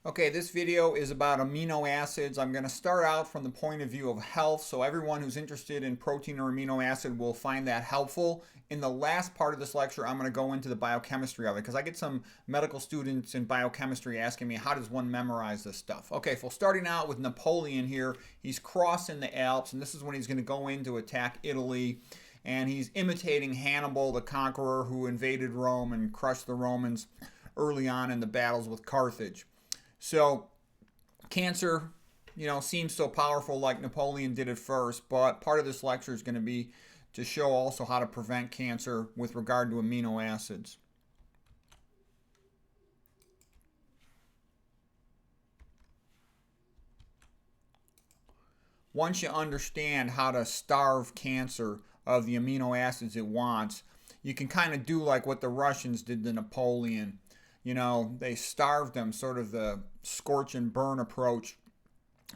Okay, this video is about amino acids. I'm going to start out from the point of view of health, so everyone who's interested in protein or amino acid will find that helpful. In the last part of this lecture, I'm going to go into the biochemistry of it because I get some medical students in biochemistry asking me, how does one memorize this stuff? Okay, so starting out with Napoleon here, he's crossing the Alps, and this is when he's going to go in to attack Italy. And he's imitating Hannibal, the conqueror who invaded Rome and crushed the Romans early on in the battles with Carthage. So cancer, seems so powerful like Napoleon did at first, but part of this lecture is going to be to show also how to prevent cancer with regard to amino acids. Once you understand how to starve cancer of the amino acids it wants, you can kind of do like what the Russians did to Napoleon. They starved him, sort of the scorch and burn approach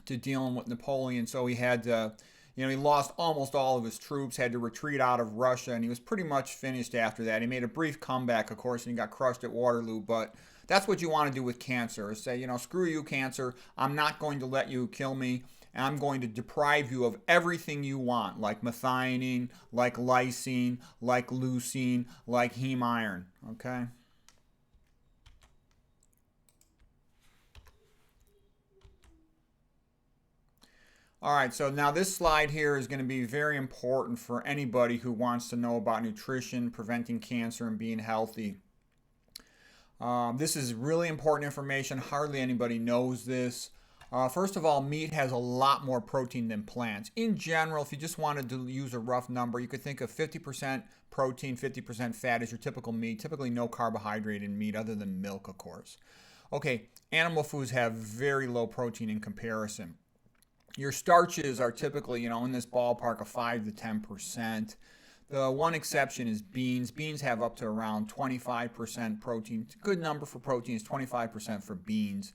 to dealing with Napoleon. So he had to, he lost almost all of his troops, had to retreat out of Russia, and he was pretty much finished after that. He made a brief comeback, of course, and he got crushed at Waterloo. But that's what you want to do with cancer, is say, screw you, cancer. I'm not going to let you kill me. And I'm going to deprive you of everything you want, like methionine, like lysine, like leucine, like heme iron, okay? All right, so now this slide here is going to be very important for anybody who wants to know about nutrition, preventing cancer, and being healthy. This is really important information. Hardly anybody knows this. First of all, meat has a lot more protein than plants. In general, if you just wanted to use a rough number, you could think of 50% protein, 50% fat as your typical meat. Typically no carbohydrate in meat other than milk, of course. Okay, animal foods have very low protein in comparison. Your starches are typically, in this ballpark of 5 to 10%. The one exception is beans. Beans have up to around 25% protein. It's a good number for protein is 25% for beans.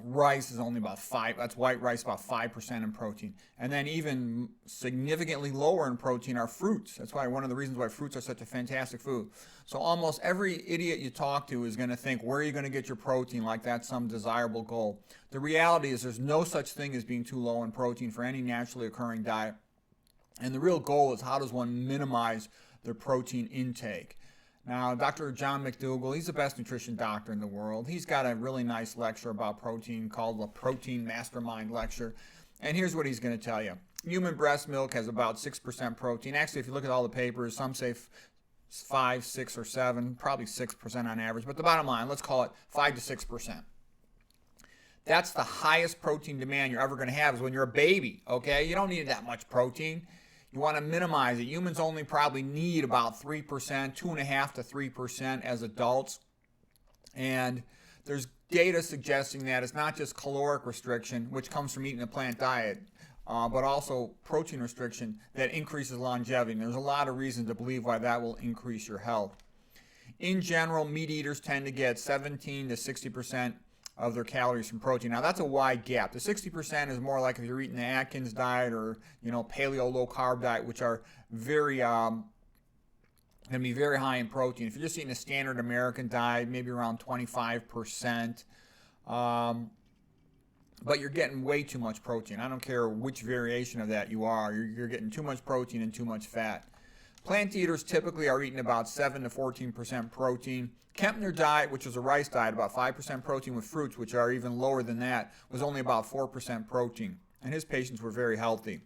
Rice is only about 5. That's white rice, about 5% in protein. And then even significantly lower in protein are fruits. That's why one of the reasons why fruits are such a fantastic food. So almost every idiot you talk to is going to think, where are you going to get your protein, like that's some desirable goal. The reality is there's no such thing as being too low in protein for any naturally occurring diet. And the real goal is, how does one minimize their protein intake? Now, Dr. John McDougall, he's the best nutrition doctor in the world. He's got a really nice lecture about protein called the Protein Mastermind Lecture. And here's what he's going to tell you. Human breast milk has about 6% protein. Actually, if you look at all the papers, some say 5, 6, or 7, probably 6% on average. But the bottom line, let's call it 5 to 6%. That's the highest protein demand you're ever going to have is when you're a baby, okay? You don't need that much protein. You want to minimize it. Humans only probably need about 3%, 2.5 to 3% as adults. And there's data suggesting that it's not just caloric restriction, which comes from eating a plant diet, but also protein restriction that increases longevity. And there's a lot of reasons to believe why that will increase your health. In general, meat eaters tend to get 17 to 60% of their calories from protein. Now that's a wide gap. The 60% is more like if you're eating the Atkins diet or paleo low carb diet, which are very going to be very high in protein. If you're just eating a standard American diet, maybe around 25%, but you're getting way too much protein. I don't care which variation of that you are. You're getting too much protein and too much fat. Plant eaters typically are eating about 7 to 14% protein. Kempner diet, which was a rice diet, about 5% protein with fruits, which are even lower than that, was only about 4% protein. And his patients were very healthy.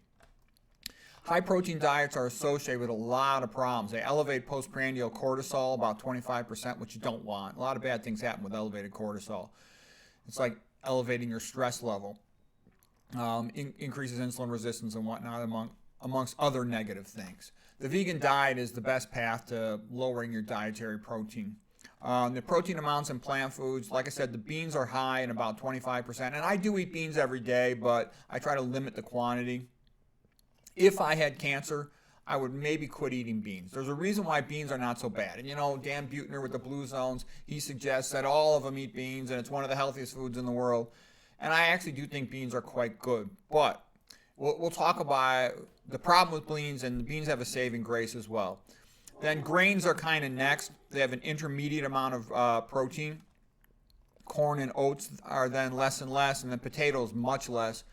High protein diets are associated with a lot of problems. They elevate postprandial cortisol, about 25%, which you don't want. A lot of bad things happen with elevated cortisol. It's like elevating your stress level. Increases insulin resistance and whatnot, amongst other negative things. The vegan diet is the best path to lowering your dietary protein. The protein amounts in plant foods, like I said, the beans are high in about 25%. And I do eat beans every day, but I try to limit the quantity. If I had cancer, I would maybe quit eating beans. There's a reason why beans are not so bad. And Dan Buettner with the Blue Zones, he suggests that all of them eat beans, and it's one of the healthiest foods in the world. And I actually do think beans are quite good. But we'll talk about the problem with beans, and the beans have a saving grace as well. Then grains are kind of next. They have an intermediate amount of protein. corn and oats are then less and less, and then potatoes much less.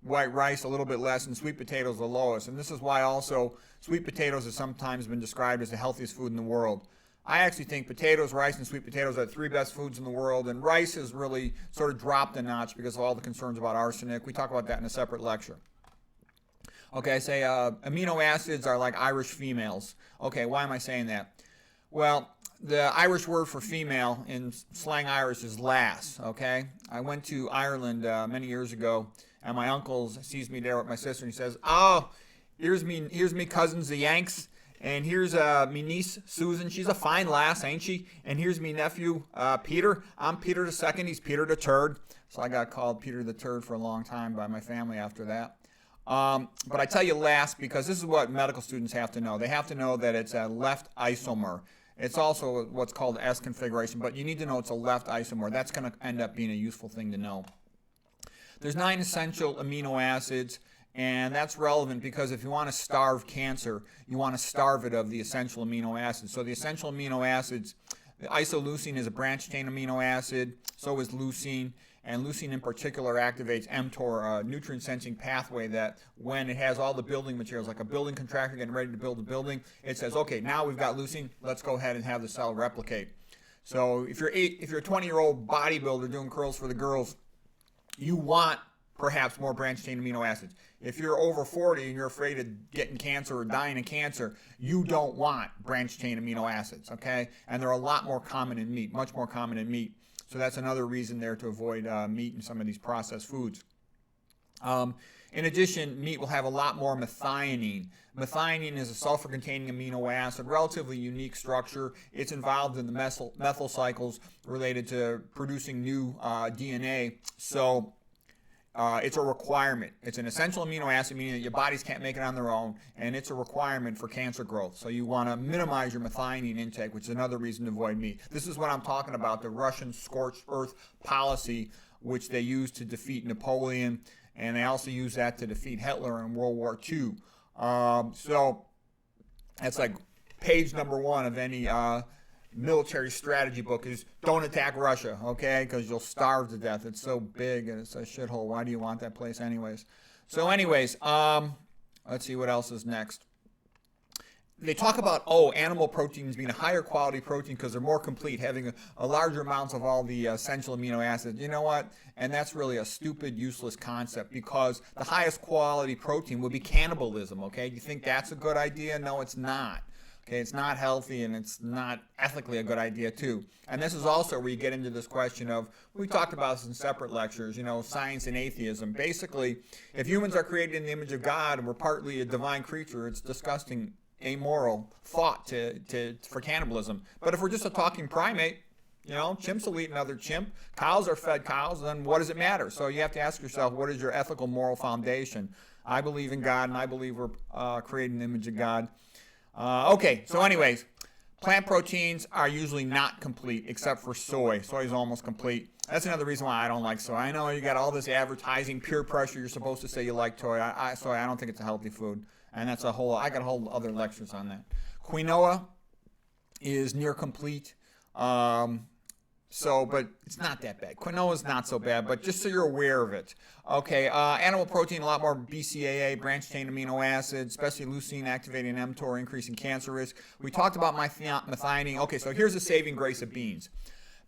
White rice a little bit less, and sweet potatoes the lowest. And this is why also sweet potatoes has sometimes been described as the healthiest food in the world. I actually think potatoes, rice, and sweet potatoes are the three best foods in the world, and rice has really sort of dropped a notch because of all the concerns about arsenic. We talk about that in a separate lecture. Okay, I say amino acids are like Irish females. Okay, why am I saying that? Well, the Irish word for female in slang Irish is lass, okay? I went to Ireland many years ago, and my uncle sees me there with my sister, and he says, "Oh, here's me cousins, the Yanks, and here's me niece, Susan. She's a fine lass, ain't she? And here's me nephew, Peter. I'm Peter the Second. He's Peter the Third." So I got called Peter the Third for a long time by my family after that. But I tell you lass because this is what medical students have to know. They have to know that it's a left isomer. It's also what's called S configuration, but you need to know it's a left isomer. That's going to end up being a useful thing to know. There's 9 essential amino acids, and that's relevant because if you want to starve cancer, you want to starve it of the essential amino acids. So the essential amino acids, the isoleucine is a branched chain amino acid, so is leucine, and leucine in particular activates mTOR, a nutrient sensing pathway that when it has all the building materials, like a building contractor getting ready to build a building, it says, okay, now we've got leucine, let's go ahead and have the cell replicate. So if you're a 20-year-old bodybuilder doing curls for the girls, you want perhaps more branched chain amino acids. If you're over 40 and you're afraid of getting cancer or dying of cancer, you don't want branched chain amino acids, okay? And they're a lot more common in meat, much more common in meat. So that's another reason there to avoid meat and some of these processed foods. In addition, meat will have a lot more methionine. Methionine is a sulfur-containing amino acid, relatively unique structure. It's involved in the methyl cycles related to producing new DNA. So it's a requirement. It's an essential amino acid, meaning that your bodies can't make it on their own, and it's a requirement for cancer growth. So you want to minimize your methionine intake, which is another reason to avoid meat. This is what I'm talking about, the Russian scorched earth policy, which they used to defeat Napoleon, and they also used that to defeat Hitler in World War II. So that's like page number 1 of any military strategy book is don't attack Russia, okay? Because you'll starve to death. It's so big and it's a shithole. Why do you want that place anyways? So anyways, let's see what else is next. They talk about, animal proteins being a higher quality protein because they're more complete, having a larger amounts of all the essential amino acids. You know what? And that's really a stupid, useless concept because the highest quality protein would be cannibalism, okay? Do you think that's a good idea? No, it's not. Okay, it's not healthy and it's not ethically a good idea too. And this is also where you get into this question of, we talked about this in separate lectures, science and atheism. Basically, if humans are created in the image of God and we're partly a divine creature, it's disgusting, amoral thought for cannibalism. But if we're just a talking primate, chimps will eat another chimp, cows are fed cows, then what does it matter? So you have to ask yourself, what is your ethical, moral foundation? I believe in God and I believe we're created in the image of God. Okay, so anyways, plant proteins are usually not complete except for soy. Soy is almost complete. That's another reason why I don't like soy. I know you got all this advertising, peer pressure. You're supposed to say you like soy. I don't think it's a healthy food. And that's I got a whole other lectures on that. Quinoa is near complete. But it's not that bad. Quinoa is not so bad, but just so you're aware of it. Okay, animal protein, a lot more BCAA, branched chain amino acids, especially leucine activating mTOR, increasing cancer risk. We talked about methionine. Okay, so here's the saving grace of beans.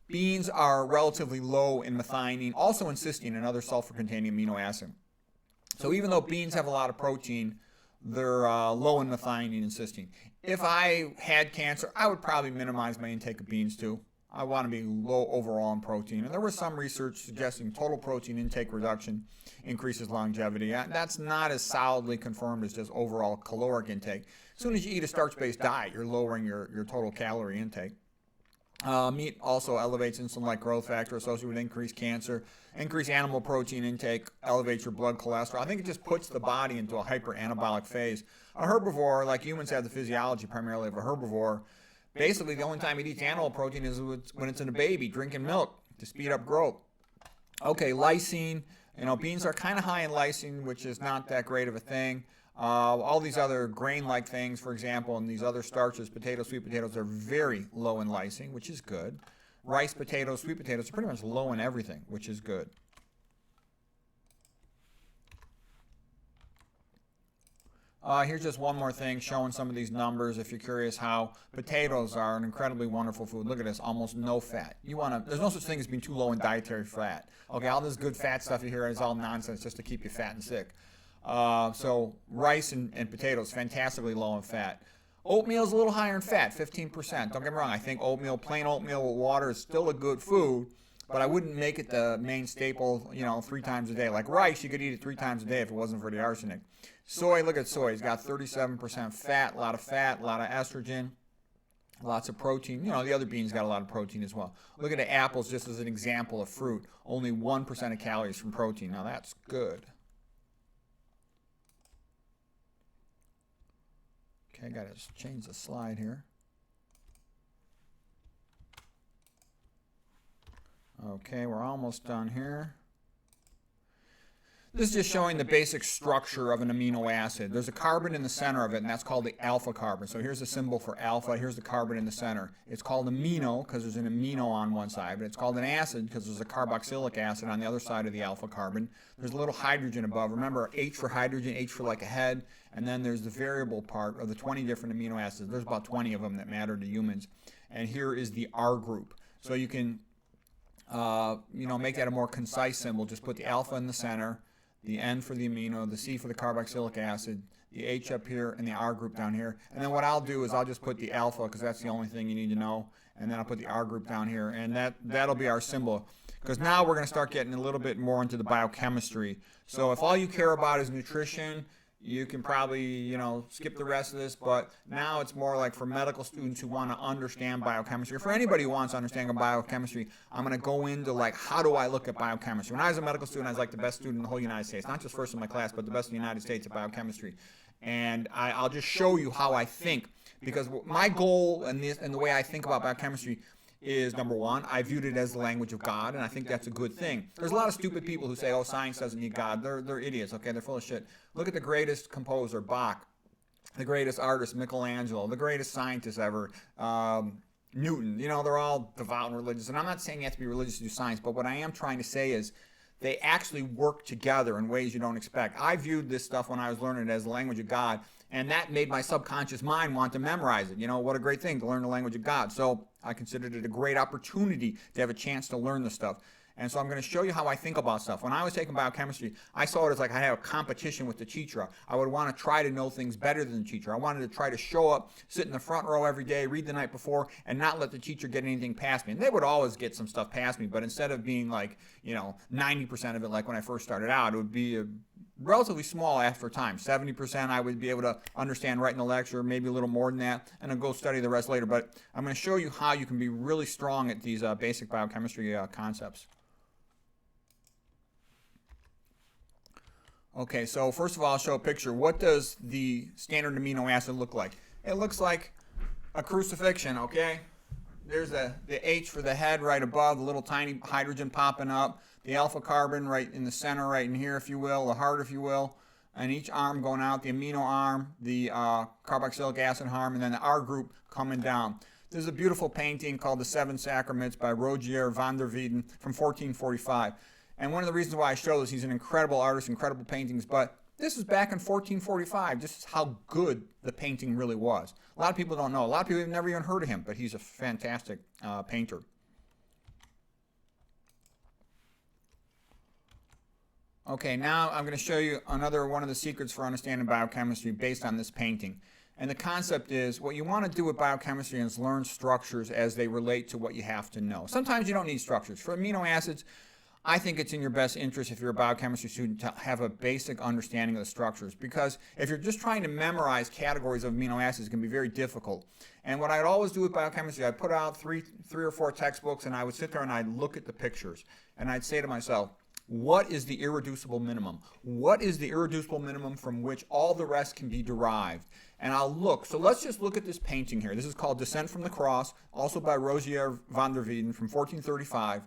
Beans are relatively low in methionine, also in cysteine, another sulfur-containing amino acid. So even though beans have a lot of protein, they're low in methionine and cysteine. If I had cancer, I would probably minimize my intake of beans too. I want to be low overall in protein. And there was some research suggesting total protein intake reduction increases longevity. That's not as solidly confirmed as just overall caloric intake. As soon as you eat a starch-based diet, you're lowering your total calorie intake. Meat also elevates insulin-like growth factor associated with increased cancer. Increased animal protein intake elevates your blood cholesterol. I think it just puts the body into a hyper-anabolic phase. A herbivore, like humans have the physiology primarily of a herbivore, basically the only time it eats animal protein is when it's in a baby, drinking milk to speed up growth. Okay, lysine. Beans are kind of high in lysine, which is not that great of a thing. All these other grain-like things, for example, and these other starches, potatoes, sweet potatoes, are very low in lysine, which is good. rice, potatoes, sweet potatoes are pretty much low in everything, which is good. Here's just one more thing showing some of these numbers if you're curious how potatoes are an incredibly wonderful food. Look at this, almost no fat. There's no such thing as being too low in dietary fat. Okay, all this good fat stuff you hear is all nonsense just to keep you fat and sick. So rice and potatoes, fantastically low in fat. Oatmeal is a little higher in fat, 15%. Don't get me wrong, I think oatmeal, plain oatmeal with water is still a good food, but I wouldn't make it the main staple, 3 times a day. Like rice, you could eat it 3 times a day if it wasn't for the arsenic. Soy, look at soy. It's got 37% fat, a lot of estrogen, lots of protein. The other beans got a lot of protein as well. Look at the apples just as an example of fruit. Only 1% of calories from protein. Now that's good. Okay, I got to change the slide here. Okay, we're almost done here. This is just showing the basic structure of an amino acid. There's a carbon in the center of it, and that's called the alpha carbon. So here's the symbol for alpha. Here's the carbon in the center. It's called amino because there's an amino on one side, but it's called an acid because there's a carboxylic acid on the other side of the alpha carbon. There's a little hydrogen above. Remember, H for hydrogen, H for like a head, and then there's the variable part of the 20 different amino acids. There's about 20 of them that matter to humans. And here is the R group. So you can, make that a more concise symbol. Just put the alpha in the center, the N for the amino, the C for the carboxylic acid, the H up here, and the R group down here. And then what I'll do is I'll just put the alpha because that's the only thing you need to know. And then I'll put the R group down here, and that'll be our symbol. Because now we're going to start getting a little bit more into the biochemistry. So if all you care about is nutrition, you can probably, skip the rest of this, but now it's more like for medical students who want to understand biochemistry. For anybody who wants to understand biochemistry, I'm going to go into like, how do I look at biochemistry? When I was a medical student, I was like the best student in the whole United States. Not just first in my class, but the best in the United States at biochemistry. And I'll just show you how I think, because my goal and the way I think about biochemistry is, number one, I viewed it as the language of God, and I think that's a good thing. There's a lot of stupid people who say, oh, science doesn't need God. They're idiots, okay? They're full of shit. Look at the greatest composer, Bach, the greatest artist, Michelangelo, the greatest scientist ever, Newton. They're all devout and religious. And I'm not saying you have to be religious to do science, but what I am trying to say is they actually work together in ways you don't expect. I viewed this stuff when I was learning it as the language of God, and that made my subconscious mind want to memorize it. What a great thing to learn the language of God. So I considered it a great opportunity to have a chance to learn this stuff. And so I'm going to show you how I think about stuff. When I was taking biochemistry, I saw it as like I had a competition with the teacher. I would want to try to know things better than the teacher. I wanted to try to show up, sit in the front row every day, read the night before, and not let the teacher get anything past me. And they would always get some stuff past me, but instead of being like, 90% of it like when I first started out, it would be a relatively small after time. 70% I would be able to understand right in the lecture, maybe a little more than that, and then go study the rest later. But I'm going to show you how you can be really strong at these basic biochemistry concepts. Okay, so first of all, I'll show a picture. What does the standard amino acid look like? It looks like a crucifixion, okay? There's the H for the head right above, the little tiny hydrogen popping up, the alpha carbon right in the center, right in here, if you will, the heart, if you will, and each arm going out, the amino arm, the carboxylic acid arm, and then the R group coming down. There's a beautiful painting called The Seven Sacraments by Rogier van der Weyden from 1445. And one of the reasons why I show this, he's an incredible artist, incredible paintings, but this is back in 1445. This is how good the painting really was. A lot of people don't know. A lot of people have never even heard of him, but he's a fantastic painter. Okay, now I'm going to show you another one of the secrets for understanding biochemistry based on this painting. And the concept is, what you want to do with biochemistry is learn structures as they relate to what you have to know. Sometimes you don't need structures. For amino acids, I think it's in your best interest if you're a biochemistry student to have a basic understanding of the structures, because if you're just trying to memorize categories of amino acids, it can be very difficult. And what I'd always do with biochemistry, I'd put out three or four textbooks, and I would sit there and I'd look at the pictures, and I'd say to myself, what is the irreducible minimum? What is the irreducible minimum from which all the rest can be derived? And I'll look. So let's just look at this painting here. This is called Descent from the Cross, also by Rogier van der Weyden from 1435.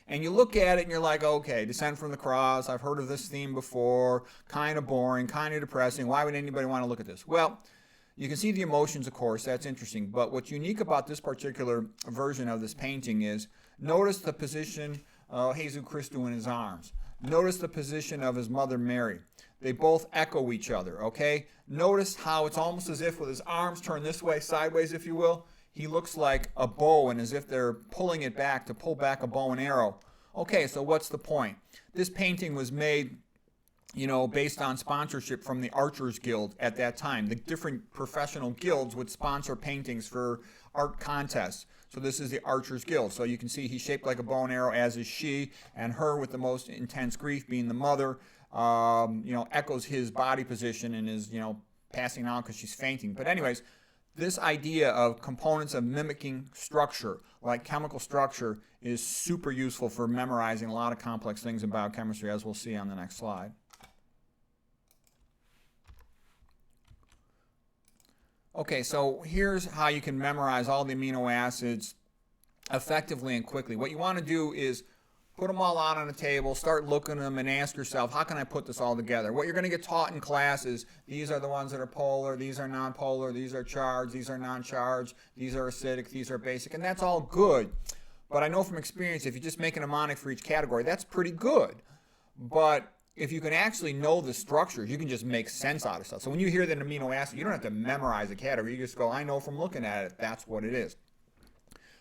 And you look at it and you're like, okay, Descent from the Cross, I've heard of this theme before, kind of boring, kind of depressing. Why would anybody want to look at this? Well, You can see the emotions, of course, that's interesting. But what's unique about this particular version of this painting is, notice the position of Jesus Christo in his arms. Notice the position of his mother Mary. They both echo each other, okay? Notice how it's almost as if with his arms turned this way, sideways, if you will, he looks like a bow, and as if they're pulling it back to pull back a bow and arrow. Okay, so what's the point? This painting was made, you know, based on sponsorship from the Archers Guild at that time. The different professional guilds would sponsor paintings for art contests. So this is the Archers Guild. So you can see he's shaped like a bow and arrow, as is she, and her with the most intense grief being the mother, you know, echoes his body position and is, you know, passing out because she's fainting. But anyways, this idea of components of mimicking structure, like chemical structure, is super useful for memorizing a lot of complex things in biochemistry, as we'll see on the next slide. Okay, so here's how you can memorize all the amino acids effectively and quickly. What you want to do is put them all out on a table, start looking at them, and ask yourself, how can I put this all together? What you're going to get taught in class is, these are the ones that are polar, these are nonpolar, these are charged, these are non-charged, these are acidic, these are basic, and that's all good. But I know from experience, if you just make a mnemonic for each category, that's pretty good. But if you can actually know the structures, you can just make sense out of stuff. So when you hear that amino acid, you don't have to memorize a category. You just go, I know from looking at it, that's what it is.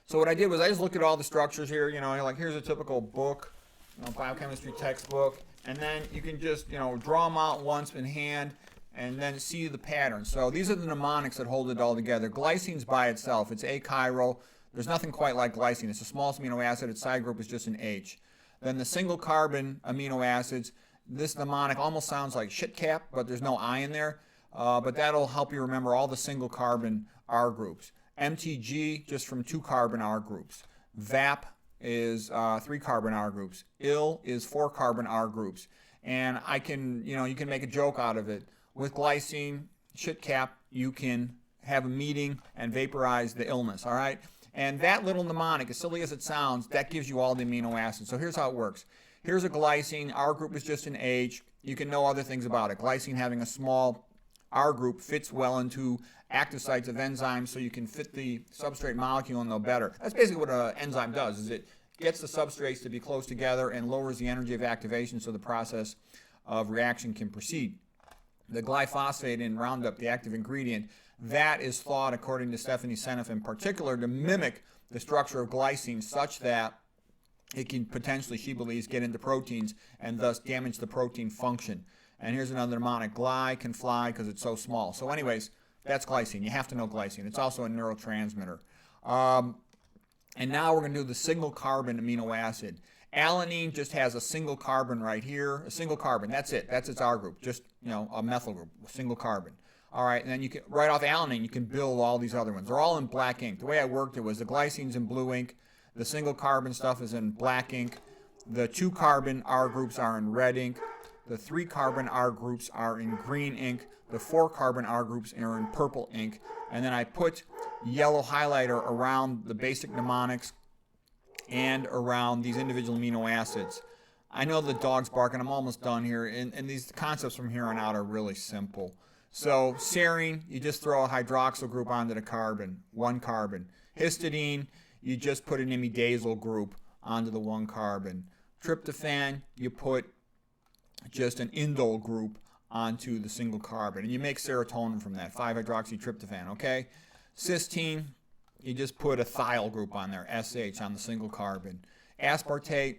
So what I did was I just looked at all the structures here, you know, like here's a typical book, you know, biochemistry textbook, and then you can just, you know, draw them out once in hand and then see the pattern. So these are the mnemonics that hold it all together. Glycine's by itself, it's achiral. There's nothing quite like glycine. It's the smallest amino acid. Its side group is just an H. Then the single carbon amino acids, this mnemonic almost sounds like shit cap, but there's no I in there. But that'll help you remember all the single carbon R groups. MTG, just from 2 carbon R groups. VAP is 3 carbon R groups. IL is 4 carbon R groups. And I can, you know, you can make a joke out of it. With glycine, shit cap, you can have a meeting and vaporize the illness, all right? And that little mnemonic, as silly as it sounds, that gives you all the amino acids. So here's how it works. Here's a glycine. R group is just an H. You can know other things about it. Glycine having a small R group fits well into active sites of enzymes, so you can fit the substrate molecule and know better. That's basically what an enzyme does, is it gets the substrates to be close together and lowers the energy of activation so the process of reaction can proceed. The glyphosate in Roundup, the active ingredient, that is thought, according to Stephanie Seneff in particular, to mimic the structure of glycine such that it can potentially, she believes, get into proteins and thus damage the protein function. And here's another mnemonic. Gly can fly because it's so small. So anyways, that's glycine. You have to know glycine. It's also a neurotransmitter. And now we're going to do the single carbon amino acid. Alanine just has a single carbon right here. A single carbon. That's it. That's its R group. Just, you know, a methyl group. A single carbon. All right, and then you can, right off alanine, you can build all these other ones. They're all in black ink. The way I worked it was the glycine's in blue ink. The single carbon stuff is in black ink. The 2 carbon R groups are in red ink. The 3 carbon R groups are in green ink. The 4 carbon R groups are in purple ink. And then I put yellow highlighter around the basic mnemonics and around these individual amino acids. I know the dog's barking. I'm almost done here. And these concepts from here on out are really simple. So serine, you just throw a hydroxyl group onto the carbon, 1 carbon. Histidine, you just put an imidazol group onto the 1 carbon. Tryptophan, you put just an indole group onto the single carbon. And you make serotonin from that, 5-hydroxytryptophan, okay? Cysteine, you just put a thiol group on there, SH, on the single carbon. Aspartate,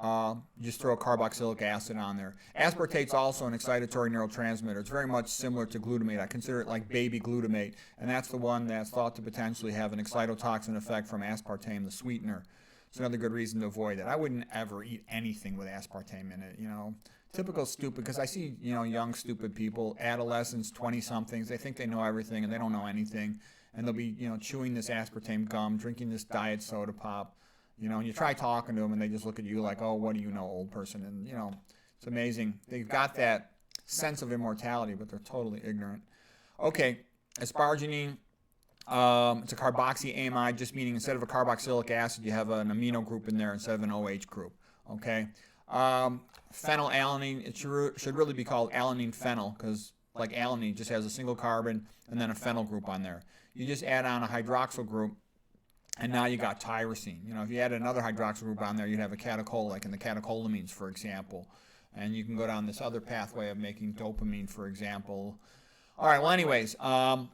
you just throw a carboxylic acid on there. Aspartate's also an excitatory neurotransmitter. It's very much similar to glutamate. I consider it like baby glutamate, and that's the one that's thought to potentially have an excitotoxin effect from aspartame, the sweetener. It's another good reason to avoid it. I wouldn't ever eat anything with aspartame in it, you know. Typical stupid, because I see, you know, young stupid people, adolescents, 20-somethings, they think they know everything and they don't know anything, and they'll be, you know, chewing this aspartame gum, drinking this diet soda pop, you know, and you try talking to them and they just look at you like, oh, what do you know, old person? And, you know, it's amazing. They've got that sense of immortality, but they're totally ignorant. Okay, asparagine, it's a carboxyamide, just meaning instead of a carboxylic acid, you have an amino group in there instead of an OH group, okay? Phenylalanine, it should really be called alanine phenyl, because like alanine, just has a single carbon and then a phenyl group on there. You just add on a hydroxyl group, and now you got tyrosine. You know, if you add another hydroxyl group on there, you'd have a catechol, like in the catecholamines, for example. And you can go down this other pathway of making dopamine, for example. All right, well, anyways, now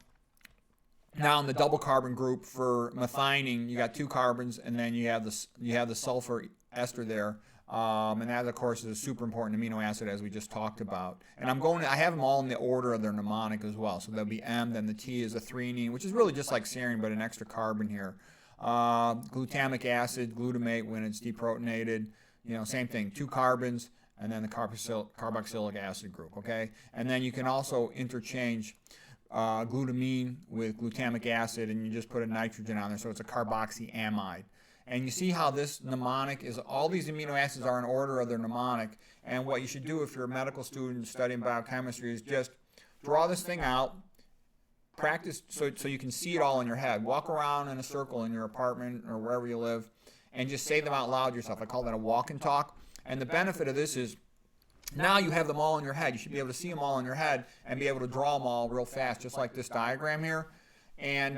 in the double carbon group for methionine, you got 2 carbons, and then you have the sulfur ester there. And that, of course, is a super important amino acid, as we just talked about. And I have them all in the order of their mnemonic as well. So there'll be M, then the T is a threonine, which is really just like serine, but an extra carbon here. Glutamic acid, glutamate when it's deprotonated, you know, same thing, 2 carbons, and then the carboxylic acid group, okay? And then you can also interchange glutamine with glutamic acid, and you just put a nitrogen on there, so it's a carboxyamide. And you see how this mnemonic is, all these amino acids are in order of their mnemonic. And what you should do if you're a medical student studying biochemistry is just draw this thing out, practice so you can see it all in your head. Walk around in a circle in your apartment or wherever you live and just say them out loud yourself. I call that a walk and talk. And the benefit of this is now you have them all in your head. You should be able to see them all in your head and be able to draw them all real fast, just like this diagram here. And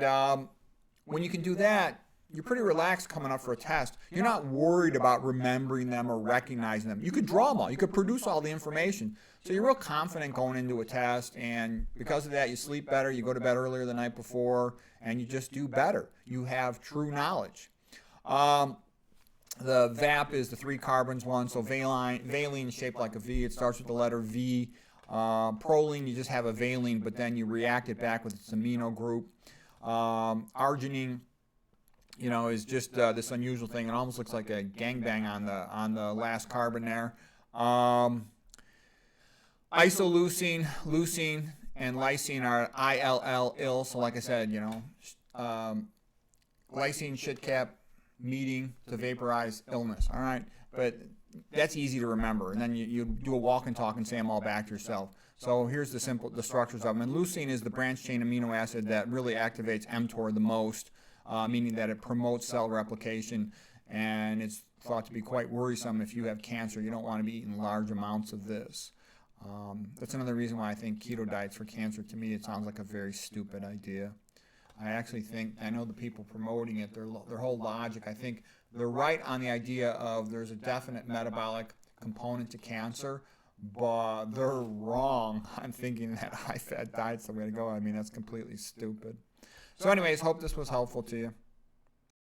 when you can do that, you're pretty relaxed coming up for a test. You're not worried about remembering them or recognizing them. You could draw them all. You could produce all the information. So you're real confident going into a test, and because of that, you sleep better, you go to bed earlier the night before, and you just do better. You have true knowledge. The VAP is the 3 carbons one, so valine is shaped like a V. It starts with the letter V. Proline, you just have a valine, but then you react it back with its amino group. Arginine, you know, is just this unusual thing. It almost looks like a gangbang on the last carbon there. Isoleucine, leucine, and lysine are ILL, so like I said, you know, lysine should cap meeting to vaporize illness, all right? But that's easy to remember, and then you do a walk and talk and say them all back to yourself. So here's the structures of them. And leucine is the branch chain amino acid that really activates mTOR the most, meaning that it promotes cell replication, and it's thought to be quite worrisome if you have cancer. You don't want to be eating large amounts of this. That's another reason why I think keto diets for cancer, to me, it sounds like a very stupid idea. I actually think, I know the people promoting it, their whole logic, I think they're right on the idea of there's a definite metabolic component to cancer, but they're wrong on thinking that high-fat diet's the way to go. I mean, that's completely stupid. So anyways, hope this was helpful to you.